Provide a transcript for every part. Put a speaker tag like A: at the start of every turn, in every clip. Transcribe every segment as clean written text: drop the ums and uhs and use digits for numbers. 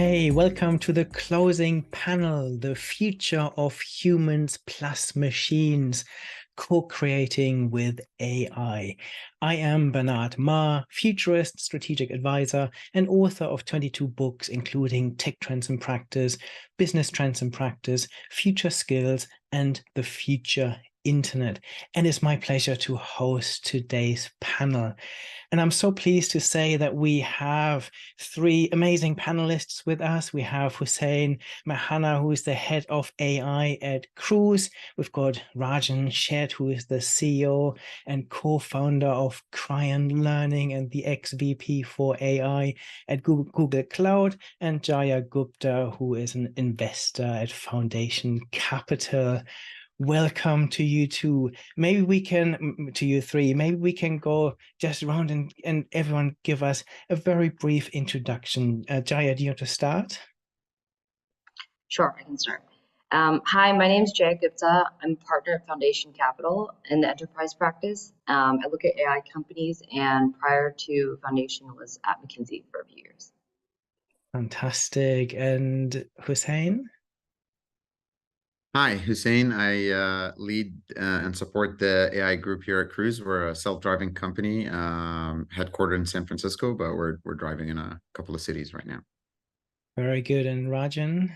A: Okay, welcome to the closing panel, the future of humans plus machines, co-creating with AI. I am Bernard Ma, futurist, strategic advisor, and author of 22 books, including Tech Trends in Practice, Business Trends in Practice, Future Skills, and the Future Internet. And it's my pleasure to host today's panel. And I'm so pleased to say that we have three amazing panelists with us. We have Hussein, Mehanna, who is the head of AI at Cruise. We've got Rajen, Sheth, who is the CEO and co-founder of Kyron Learning and the ex-VP for AI at Google Cloud, and Jaya, Gupta, who is an investor at Foundation Capital. Welcome to you two. Maybe we can, to you three, maybe we can go just around and everyone give us a very brief introduction. Jaya, do you want to start?
B: Sure, I can start. Hi, my name is Jaya Gupta. I'm a partner at Foundation Capital in the enterprise practice. I look at AI companies, and prior to Foundation was at McKinsey for a few years.
A: Fantastic. And Hussein?
C: Hi, Hussein. I lead and support the AI group here at Cruise. We're a self-driving company headquartered in San Francisco, but we're driving in a couple of cities right now.
A: Very good. And Rajen?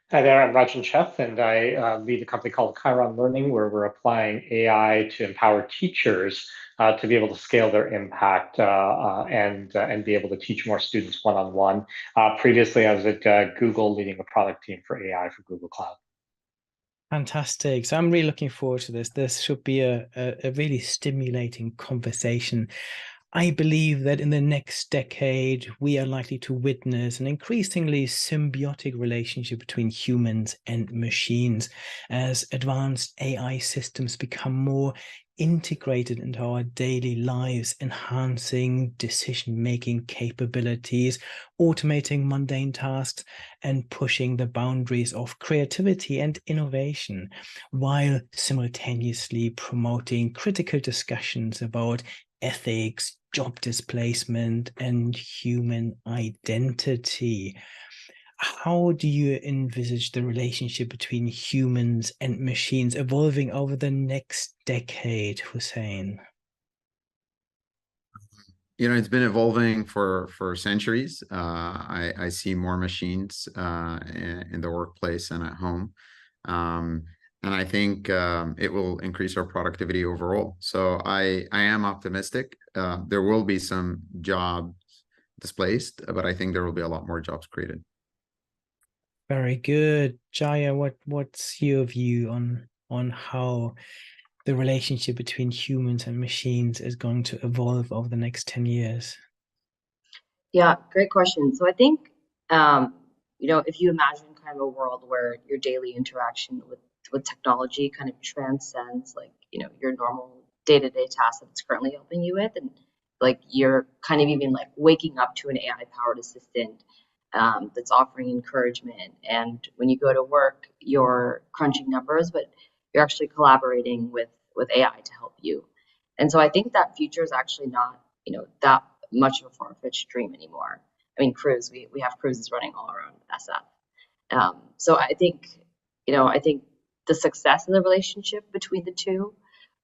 D: Hi there, I'm Rajen Sheth, and I lead a company called Kyron Learning, where we're applying AI to empower teachers to be able to scale their impact and be able to teach more students one-on-one. Previously, I was at Google leading a product team for AI for Google Cloud.
A: Fantastic. So I'm really looking forward to this. This should be a really stimulating conversation. I believe that in the next decade, we are likely to witness an increasingly symbiotic relationship between humans and machines as advanced AI systems become more integrated into our daily lives, enhancing decision-making capabilities, automating mundane tasks, and pushing the boundaries of creativity and innovation, while simultaneously promoting critical discussions about ethics, job displacement, and human identity. How do you envisage the relationship between humans and machines evolving over the next decade, Hussein?
C: It's been evolving for centuries. I see more machines in the workplace and at home. And I think it will increase our productivity overall. So I am optimistic. There will be some jobs displaced, but I think there will be a lot more jobs created.
A: Very good. Jaya, what's your view on how the relationship between humans and machines is going to evolve over the next 10 years?
B: Yeah, great question. So I think, if you imagine kind of a world where your daily interaction with technology kind of transcends your normal day-to-day tasks that it's currently helping you with, and you're kind of even waking up to an AI powered assistant that's offering encouragement, and when you go to work you're crunching numbers, but you're actually collaborating with AI to help you. And so I think that future is actually not that much of a far-fetched dream anymore. I mean, Cruise, we have cruises running all around SF. So I think the success of the relationship between the two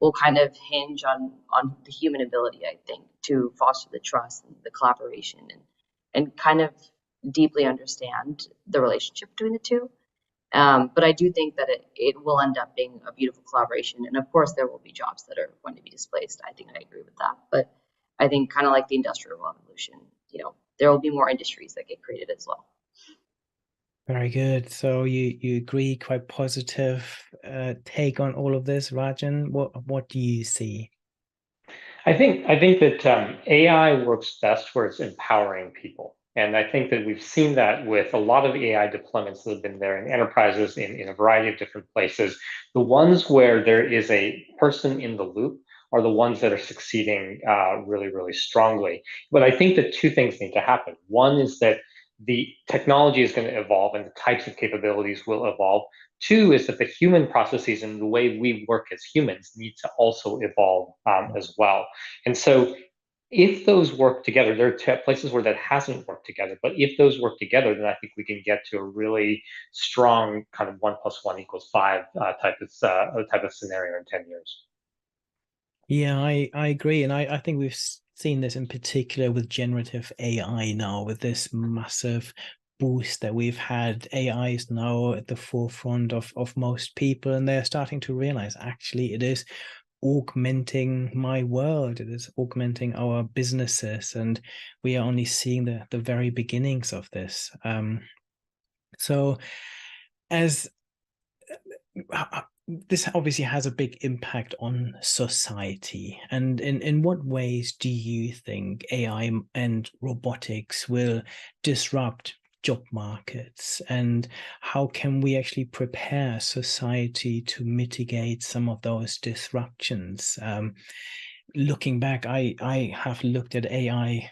B: will kind of hinge on the human ability, I think, to foster the trust and the collaboration and kind of deeply understand the relationship between the two. But I do think that it will end up being a beautiful collaboration. And of course, there will be jobs that are going to be displaced. I think I agree with that. But I think kind of like the Industrial Revolution, there will be more industries that get created as well.
A: Very good. So you agree, quite positive take on all of this, Rajen. What do you see?
D: I think that AI works best where it's empowering people. And I think that we've seen that with a lot of AI deployments that have been there in enterprises in a variety of different places. The ones where there is a person in the loop are the ones that are succeeding really, really strongly. But I think that two things need to happen. One is that the technology is going to evolve and the types of capabilities will evolve. Two is that the human processes and the way we work as humans need to also evolve as well. And so if those work together, there are places where that hasn't worked together, but if those work together, then I think we can get to a really strong kind of 1+1=5 type of scenario in 10 years.
A: Yeah, I agree. And I think we've seen this in particular with generative AI now, with this massive boost that we've had. AI is now at the forefront of most people, and they're starting to realize actually it is augmenting my world. It is augmenting our businesses, and we are only seeing the very beginnings of this. So as this obviously has a big impact on society. And in what ways do you think AI and robotics will disrupt job markets? And how can we actually prepare society to mitigate some of those disruptions? Looking back, I have looked at AI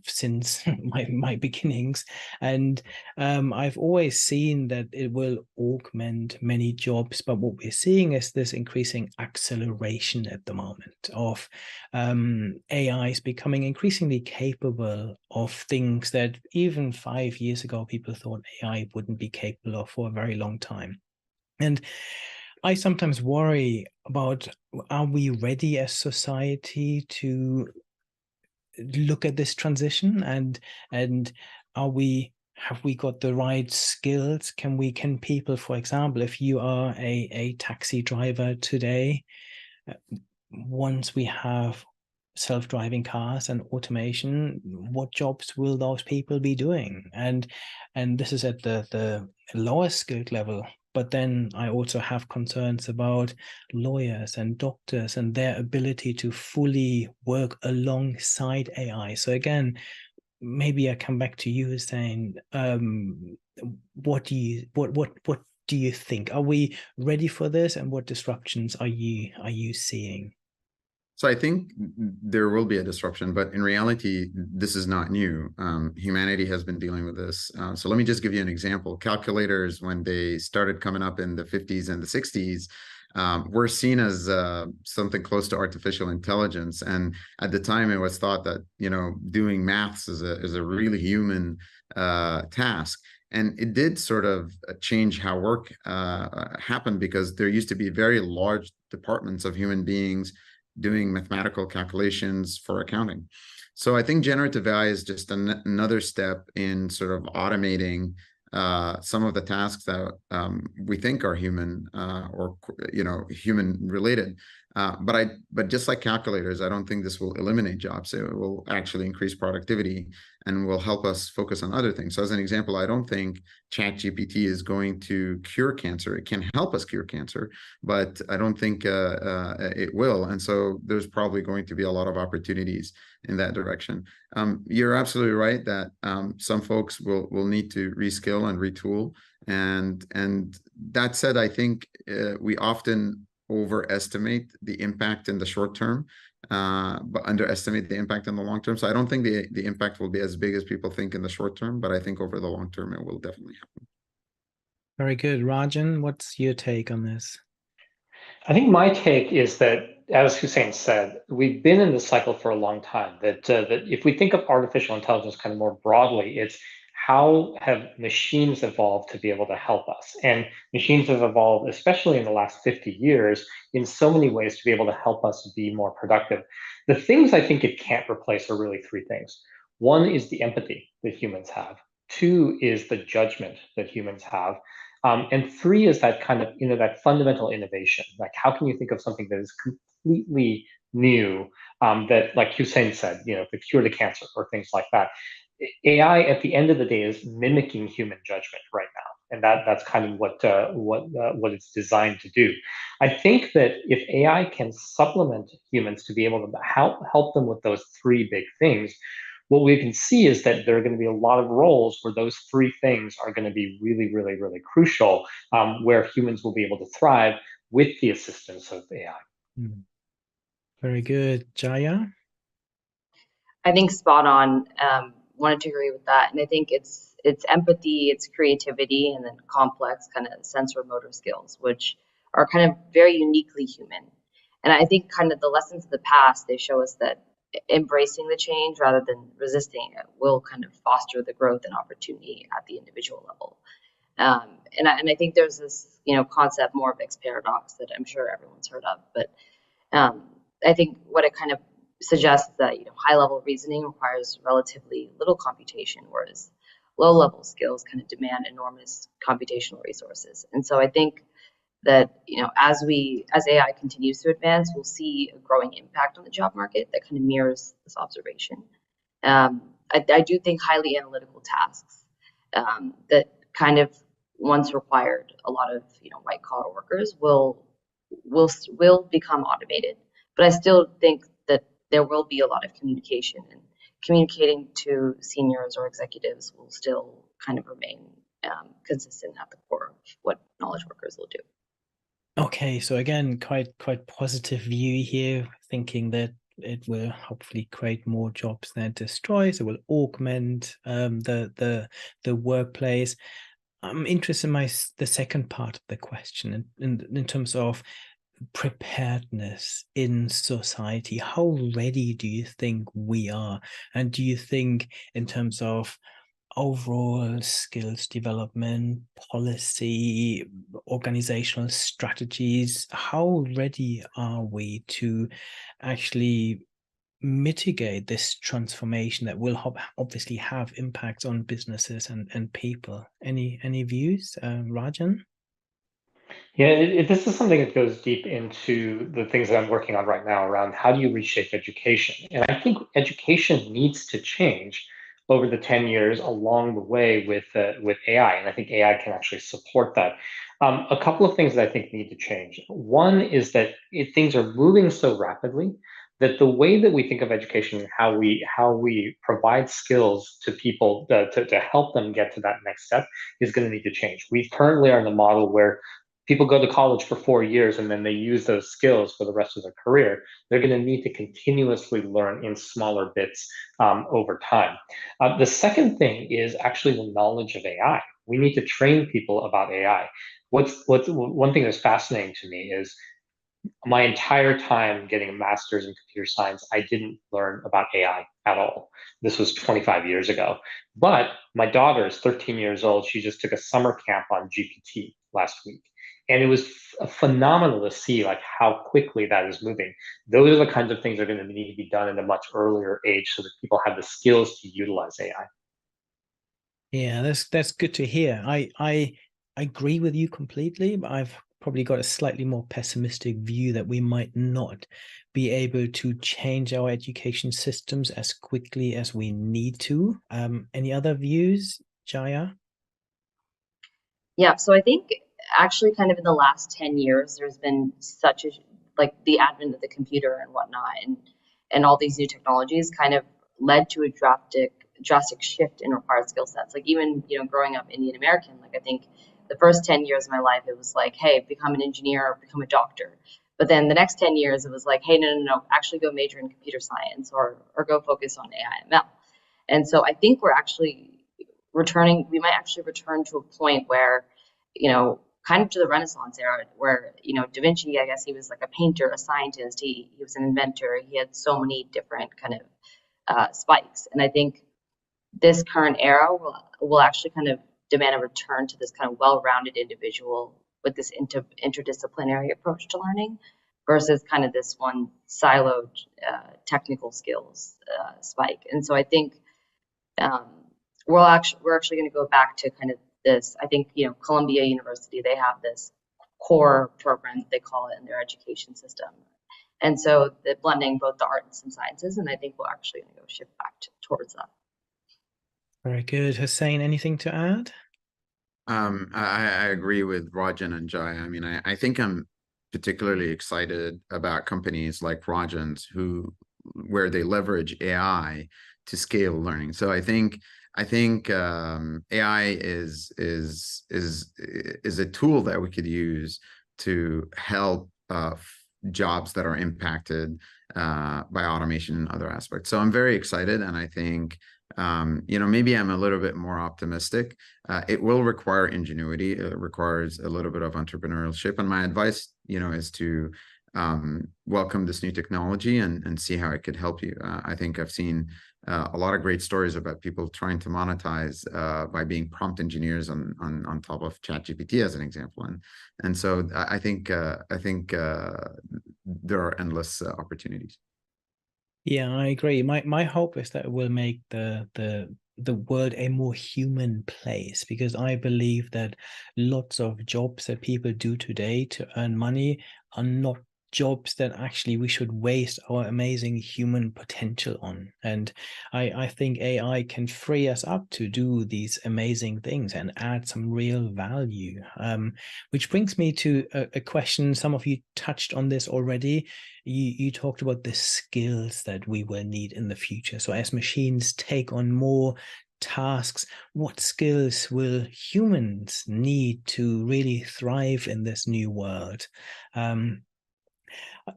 A: since my beginnings, and I've always seen that it will augment many jobs. But what we're seeing is this increasing acceleration at the moment of AI is becoming increasingly capable of things that even 5 years ago people thought AI wouldn't be capable of for a very long time. And I sometimes worry about, are we ready as society to look at this transition, and have we got the right skills? Can people, for example, if you are a taxi driver today, once we have self-driving cars and automation, what jobs will those people be doing? And this is at the lower skilled level. But then I also have concerns about lawyers and doctors and their ability to fully work alongside AI. So again, maybe I come back to you, Hussein. What do you think? Are we ready for this, and what disruptions are you seeing?
C: So I think there will be a disruption, but in reality, this is not new. Humanity has been dealing with this. So let me just give you an example. Calculators, when they started coming up in the 50s and the 60s, were seen as something close to artificial intelligence. And at the time, it was thought that, doing maths is a really human task. And it did sort of change how work happened, because there used to be very large departments of human beings doing mathematical calculations for accounting. So I think generative AI is just another step in sort of automating some of the tasks that we think are human or human related. But just like calculators, I don't think this will eliminate jobs. It will actually increase productivity and will help us focus on other things. So as an example, I don't think ChatGPT is going to cure cancer. It can help us cure cancer, but I don't think it will. And so there's probably going to be a lot of opportunities in that direction. You're absolutely right that some folks will need to reskill and retool. And that said, I think we often overestimate the impact in the short term, but underestimate the impact in the long term. So I don't think the impact will be as big as people think in the short term, but I think over the long term, it will definitely happen.
A: Very good. Rajen, what's your take on this?
D: I think my take is that, as Hussein said, we've been in this cycle for a long time. That if we think of artificial intelligence kind of more broadly, it's how have machines evolved to be able to help us? And machines have evolved, especially in the last 50 years, in so many ways to be able to help us be more productive. The things I think it can't replace are really three things. One is the empathy that humans have. Two is the judgment that humans have. And three is that kind of, that fundamental innovation. Like, how can you think of something that is completely new, that, like Hussein said, the cure to cancer or things like that. AI, at the end of the day, is mimicking human judgment right now, and that's kind of what it's designed to do. I think that if AI can supplement humans to be able to help them with those three big things, what we can see is that there are going to be a lot of roles where those three things are going to be really, really, really crucial, where humans will be able to thrive with the assistance of AI.
A: Very good. Jaya?
B: I think spot on. Wanted to agree with that. And I think it's empathy, it's creativity, and then complex kind of sensor motor skills, which are kind of very uniquely human. And I think kind of the lessons of the past, they show us that embracing the change rather than resisting it will kind of foster the growth and opportunity at the individual level. And I think there's this, concept, Moravec's paradox, that I'm sure everyone's heard of, but I think what it kind of suggests is that, high level reasoning requires relatively little computation, whereas low level skills kind of demand enormous computational resources. And so I think that, as AI continues to advance, we'll see a growing impact on the job market that kind of mirrors this observation. I do think highly analytical tasks that kind of once required a lot of white collar workers will become automated. But I still think that there will be a lot of communication, and communicating to seniors or executives will still kind of remain consistent at the core of what knowledge workers will do.
A: Okay, so again, quite positive view here, thinking that it will hopefully create more jobs than it destroys. It will augment the workplace. I'm interested in the second part of the question, in terms of preparedness in society. How ready do you think we are? And do you think, in terms of overall skills development, policy, organizational strategies, how ready are we to actually mitigate this transformation that will obviously have impacts on businesses and people? Any views, Rajen?
D: Yeah, this is something that goes deep into the things that I'm working on right now around how do you reshape education. And I think education needs to change over the 10 years along the way with AI. And I think AI can actually support that. A couple of things that I think need to change. One is that things are moving so rapidly that the way that we think of education and how we provide skills to people to help them get to that next step is going to need to change. We currently are in a model where people go to college for 4 years and then they use those skills for the rest of their career. They're going to need to continuously learn in smaller bits over time. The second thing is actually the knowledge of AI. We need to train people about AI. What's one thing that's fascinating to me is my entire time getting a master's in computer science, I didn't learn about AI at all. This was 25 years ago. But my daughter is 13 years old. She just took a summer camp on GPT last week. And it was phenomenal to see like how quickly that is moving. Those are the kinds of things that are going to need to be done at a much earlier age so that people have the skills to utilize AI.
A: Yeah, that's good to hear. I agree with you completely, but I've probably got a slightly more pessimistic view that we might not be able to change our education systems as quickly as we need to. Any other views, Jaya?
B: Yeah, so I think actually kind of in the last 10 years, there's been such a, like the advent of the computer and whatnot, and all these new technologies kind of led to a drastic shift in required skill sets. Like even, growing up Indian American, like I think the first 10 years of my life, it was like, hey, become an engineer, become a doctor. But then the next 10 years, it was like, hey, no, actually go major in computer science or go focus on AI ML. And so I think we might actually return to a point where, kind of to the Renaissance era where, Da Vinci, I guess he was like a painter, a scientist, he was an inventor, he had so many different kind of spikes. And I think this current era will actually kind of demand a return to this kind of well-rounded individual with this interdisciplinary approach to learning versus kind of this one siloed technical skills spike. And so I think we're actually going to go back to kind of this. I think Columbia University, they have this core program that they call it in their education system, and so they're blending both the arts and sciences, and I think we're actually going to go shift back towards that.
A: Very good. Hussein, anything to add?
C: I agree with Rajen and Jaya. I mean, I think I'm particularly excited about companies like Rajen's where they leverage AI to scale learning. So I think AI is a tool that we could use to help jobs that are impacted by automation and other aspects. So I'm very excited, and I think maybe I'm a little bit more optimistic. It will require ingenuity. It requires a little bit of entrepreneurship, and my advice, is to welcome this new technology and see how it could help you. I think I've seen a lot of great stories about people trying to monetize by being prompt engineers on top of ChatGPT as an example, and so I think there are endless opportunities.
A: Yeah, I agree. My hope is that it will make the world a more human place, because I believe that lots of jobs that people do today to earn money are not jobs that actually we should waste our amazing human potential on. And I think AI can free us up to do these amazing things and add some real value. Which brings me to a question. Some of you touched on this already. You talked about the skills that we will need in the future. So as machines take on more tasks, what skills will humans need to really thrive in this new world?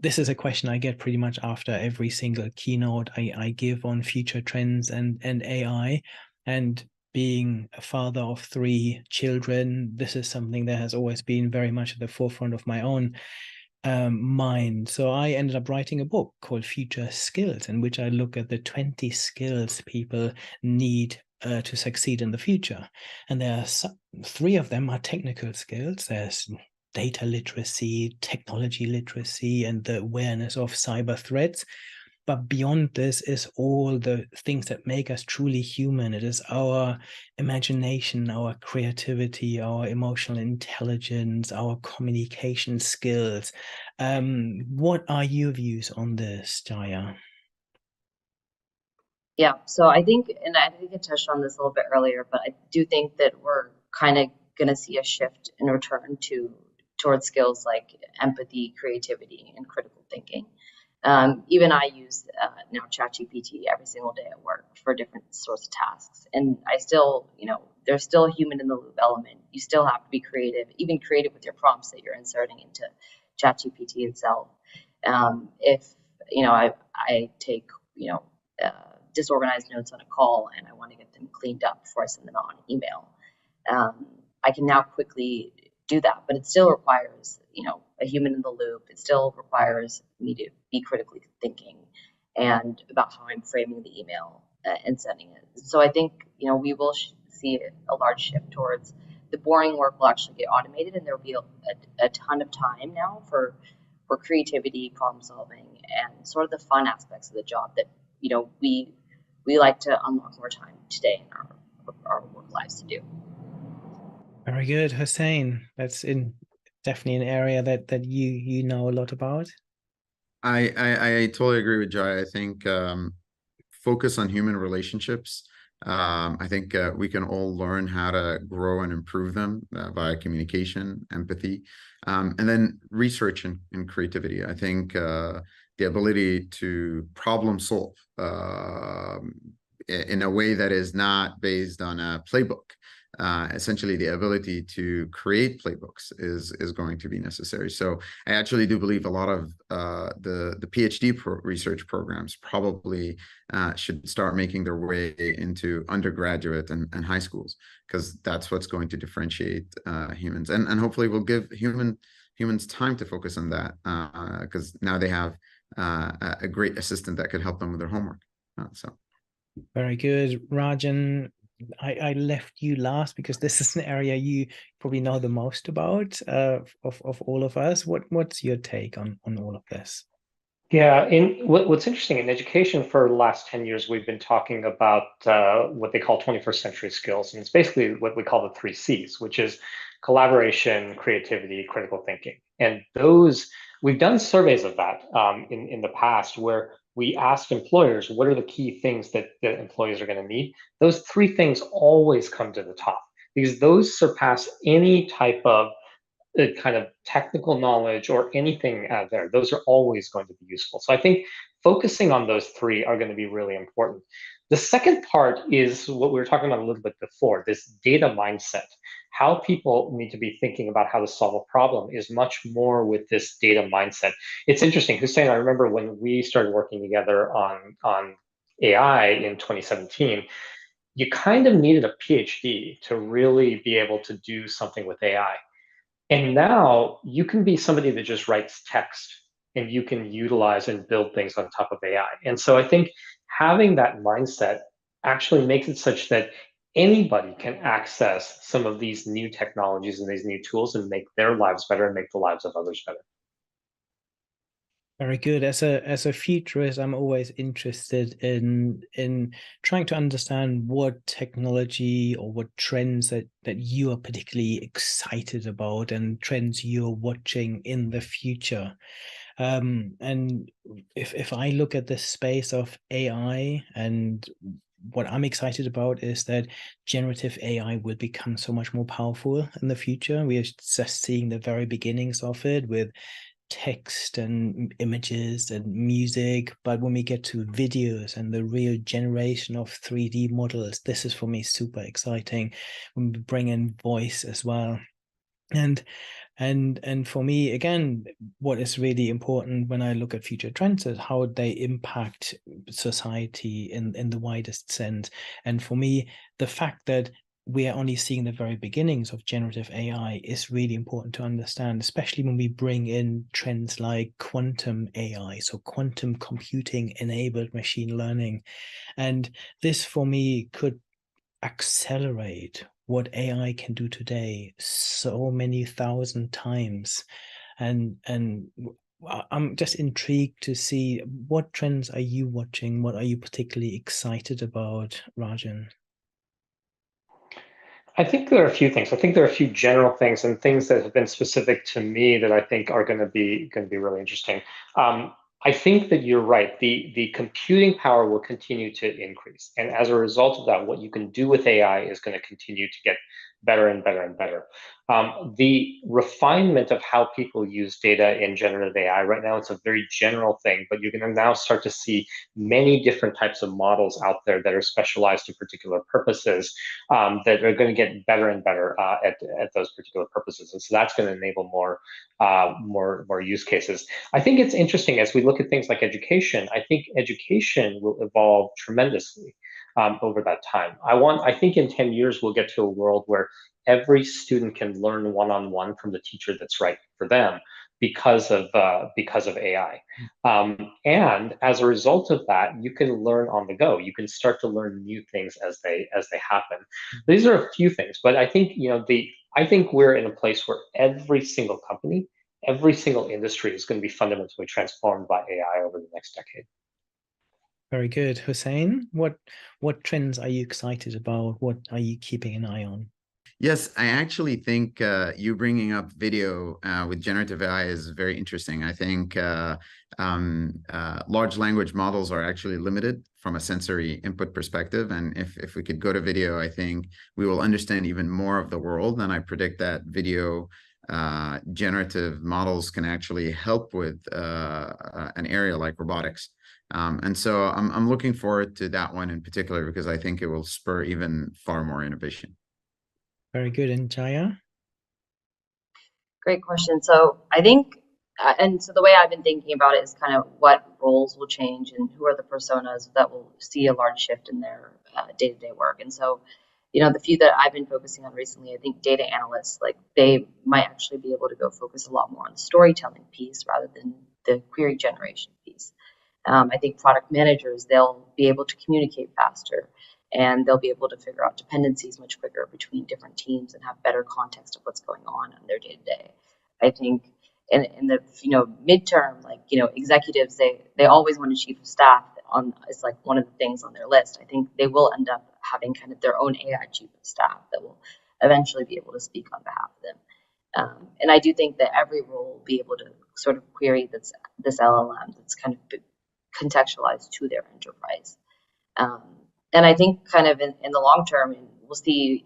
A: This is a question I get pretty much after every single keynote I give on future trends and AI. And being a father of 3 children, this is something that has always been very much at the forefront of my own mind. So I ended up writing a book called Future Skills, in which I look at the 20 skills people need to succeed in the future. And there are 3 of them are technical skills. There's data literacy, technology literacy, and the awareness of cyber threats. But beyond this is all the things that make us truly human. It is our imagination, our creativity, our emotional intelligence, our communication skills. What are your views on this, Jaya?
B: Yeah, so I think, and I think I touched on this a little bit earlier, but I do think that we're kind of going to see a shift in return towards skills like empathy, creativity, and critical thinking. Even I use now ChatGPT every single day at work for different sorts of tasks, and I still, there's still a human in the loop element. You still have to be creative, even creative with your prompts that you're inserting into ChatGPT itself. If I take disorganized notes on a call and I want to get them cleaned up before I send them out on email, I can now quickly do that, but it still requires a human in the loop. It still requires me to be critically thinking and about how I'm framing the email and sending it. So I think we will see a large shift towards the boring work will actually get automated, and there will be a ton of time now for creativity, problem solving, and sort of the fun aspects of the job that we like to unlock more time today in our work lives to do.
A: Very good, Hussein. That's definitely an area that you know a lot about.
C: I totally agree with Jai. I think focus on human relationships. I think we can all learn how to grow and improve them via communication, empathy, and then research and creativity. I think the ability to problem solve in a way that is not based on a playbook. Essentially, the ability to create playbooks is going to be necessary. So I actually do believe a lot of the PhD research programs probably should start making their way into undergraduate and high schools, because that's what's going to differentiate humans, and hopefully will give humans time to focus on that, because now they have a great assistant that could help them with their homework. So
A: very good, Rajen. I left you last because this is an area you probably know the most about of all of us. What's your take on all of this?
D: Yeah, what's interesting in education for the last 10 years, we've been talking about what they call 21st century skills. And it's basically what we call the 3 C's, which is collaboration, creativity, critical thinking. And those, we've done surveys of that in the past, where we asked employers, what are the key things that employees are going to need? Those 3 things always come to the top, because those surpass any type of the kind of technical knowledge or anything out there. Those are always going to be useful. So I think focusing on those 3 are going to be really important. The second part is what we were talking about a little bit before, this data mindset. How people need to be thinking about how to solve a problem is much more with this data mindset. It's interesting, Hussein, I remember when we started working together on AI in 2017, you kind of needed a PhD to really be able to do something with AI. And now you can be somebody that just writes text and you can utilize and build things on top of AI. And so I think having that mindset actually makes it such that anybody can access some of these new technologies and these new tools and make their lives better and make the lives of others better.
A: Very good. As a futurist, I'm always interested in trying to understand what technology or what trends that you are particularly excited about and trends you're watching in the future. And if I look at the space of AI, and what I'm excited about is that generative AI will become so much more powerful in the future. We are just seeing the very beginnings of it with text and images and music, but when we get to videos and the real generation of 3D models, this is for me super exciting. When we bring in voice as well. And for me, again, what is really important when I look at future trends is how they impact society in the widest sense. And for me, the fact that we are only seeing the very beginnings of generative AI is really important to understand, especially when we bring in trends like quantum AI, so quantum computing enabled machine learning. And this for me could accelerate what AI can do today so many thousand times. And I'm just intrigued to see, what trends are you watching? What are you particularly excited about, Rajen?
D: I think there are a few things. I think there are a few general things and things that have been specific to me that I think are going to be really interesting. I think that you're right. The computing power will continue to increase, and as a result of that, what you can do with AI is going to continue to get better and better and better. The refinement of how people use data in generative AI right now, it's a very general thing, but you're going to now start to see many different types of models out there that are specialized to particular purposes, that are going to get better and better at those particular purposes. And so that's going to enable more use cases. I think it's interesting as we look at things like education. I think education will evolve tremendously over that time. I think in 10 years, we'll get to a world where every student can learn one-on-one from the teacher that's right for them because of AI. And as a result of that, you can learn on the go. You can start to learn new things as they happen. These are a few things, but I think I think we're in a place where every single company, every single industry is going to be fundamentally transformed by AI over the next decade.
A: Very good. Hussein, what trends are you excited about? What are you keeping an eye on?
C: Yes, I actually think you bringing up video with generative AI is very interesting. I think large language models are actually limited from a sensory input perspective. And if we could go to video, I think we will understand even more of the world. And I predict that video generative models can actually help with an area like robotics. And so I'm looking forward to that one in particular, because I think it will spur even far more innovation.
A: Very good. And Jaya?
B: Great question. So I think, and so the way I've been thinking about it is kind of what roles will change and who are the personas that will see a large shift in their day-to-day work. And so, the few that I've been focusing on recently, I think data analysts, like they might actually be able to go focus a lot more on the storytelling piece rather than the query generation piece. I think product managers, they'll be able to communicate faster, and they'll be able to figure out dependencies much quicker between different teams and have better context of what's going on in their day-to-day. I think in the midterm, like executives, they always want a chief of staff on. It's like one of the things on their list. I think they will end up having kind of their own AI chief of staff that will eventually be able to speak on behalf of them. And I do think that every role will be able to sort of query this LLM that's kind of contextualized to their enterprise. And I think kind of in the long term, and we'll see,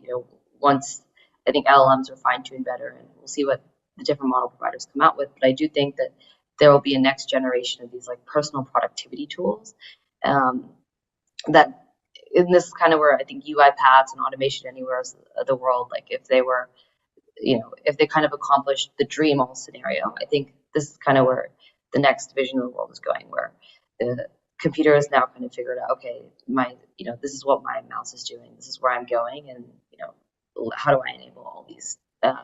B: once I think LLMs are fine-tuned better, and we'll see what the different model providers come out with. But I do think that there will be a next generation of these like personal productivity tools that, in this kind of where I think UiPaths and Automation Anywhere of the world, like if they were, if they kind of accomplished the dream all scenario, I think this is kind of where the next vision of the world is going, where the computer has now kind of figured out, okay, this is what my mouse is doing, this is where I'm going, and how do I enable all these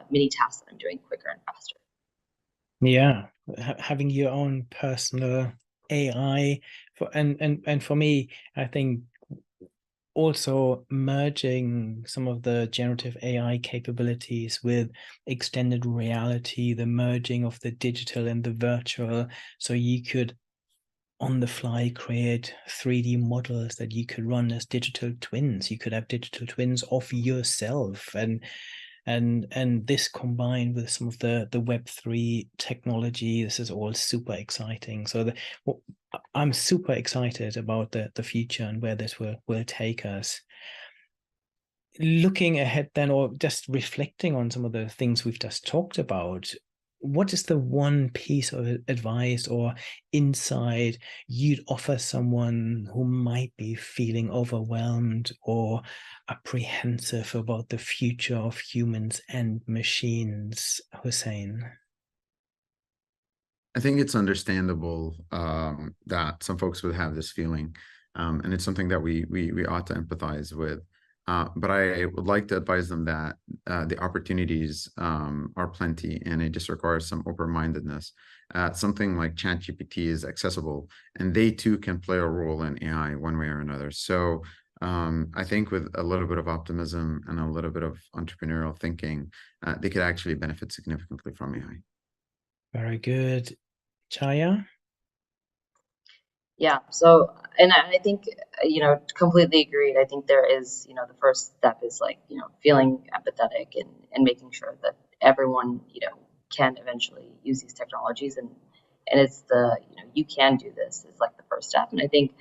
B: mini tasks that I'm doing quicker and faster?
A: Yeah, having your own personal AI. And for me, I think also merging some of the generative AI capabilities with extended reality, the merging of the digital and the virtual, so you could on the fly create 3D models that you could run as digital twins. You could have digital twins of yourself, and this combined with some of the Web3 technology, this is all super exciting. So I'm super excited about the future and where this will take us. Looking ahead then, or just reflecting on some of the things we've just talked about, what is the one piece of advice or insight you'd offer someone who might be feeling overwhelmed or apprehensive about the future of humans and machines, Hussein?
C: I think it's understandable that some folks would have this feeling, and it's something that we ought to empathize with. But I would like to advise them that the opportunities are plenty, and it just requires some open-mindedness. Something like ChatGPT is accessible, and they too can play a role in AI one way or another. So I think with a little bit of optimism and a little bit of entrepreneurial thinking, they could actually benefit significantly from AI.
A: Very good. Jaya?
B: Yeah. So, and I think, completely agreed. I think there is, the first step is like, feeling empathetic and making sure that everyone, can eventually use these technologies. And it's you can do this is like the first step. And I think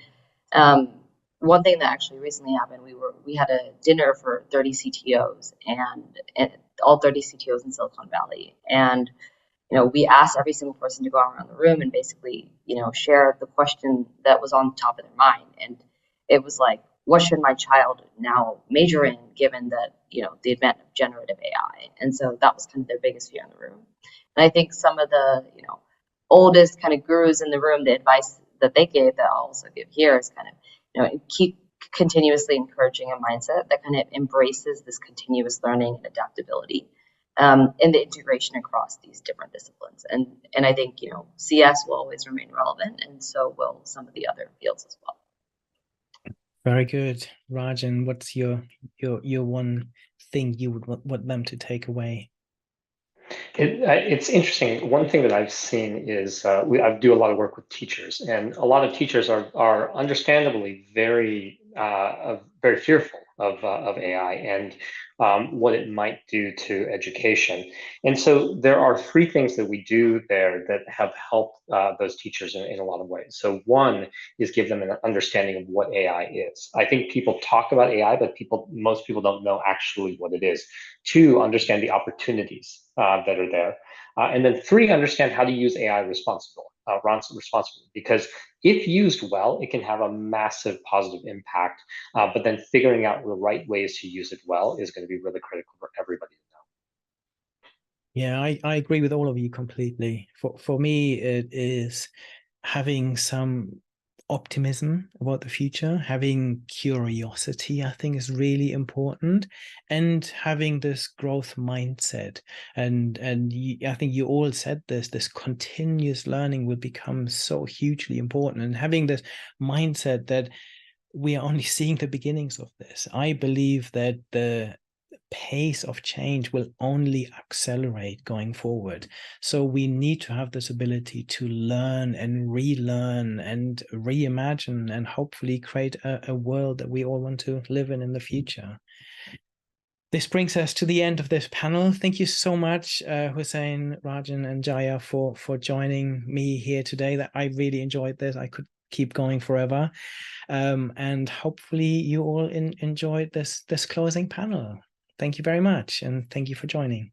B: one thing that actually recently happened, we had a dinner for 30 CTOs and all 30 CTOs in Silicon Valley. And we asked every single person to go around the room and basically, share the question that was on top of their mind. And it was like, what should my child now major in, given that, the advent of generative AI? And so that was kind of their biggest fear in the room. And I think some of the, oldest kind of gurus in the room, the advice that they gave that I'll also give here is kind of, keep continuously encouraging a mindset that kind of embraces this continuous learning and adaptability. And the integration across these different disciplines. And I think, CS will always remain relevant, and so will some of the other fields as well.
A: Very good. Rajen, what's your one thing you would want them to take away?
D: It's interesting. One thing that I've seen is I do a lot of work with teachers, and a lot of teachers are understandably very very fearful of AI and what it might do to education. And so there are three things that we do there that have helped those teachers in a lot of ways. So one is give them an understanding of what AI is. I think people talk about AI, but most people don't know actually what it is. Two, understand the opportunities that are there. And then three, understand how to use AI responsibly, because if used well, it can have a massive positive impact. But then figuring out the right ways to use it well is going to be really critical for everybody to know.
A: Yeah, I agree with all of you completely. For me, it is having some optimism about the future, having curiosity, I think is really important, and having this growth mindset. And I think you all said this continuous learning will become so hugely important, and having this mindset that we are only seeing the beginnings of this. I believe that the pace of change will only accelerate going forward. So we need to have this ability to learn and relearn and reimagine and hopefully create a world that we all want to live in the future. This brings us to the end of this panel. Thank you so much, Hussein, Rajen, and Jaya for joining me here today. That I really enjoyed this. I could keep going forever. And hopefully you all enjoyed this closing panel. Thank you very much, and thank you for joining.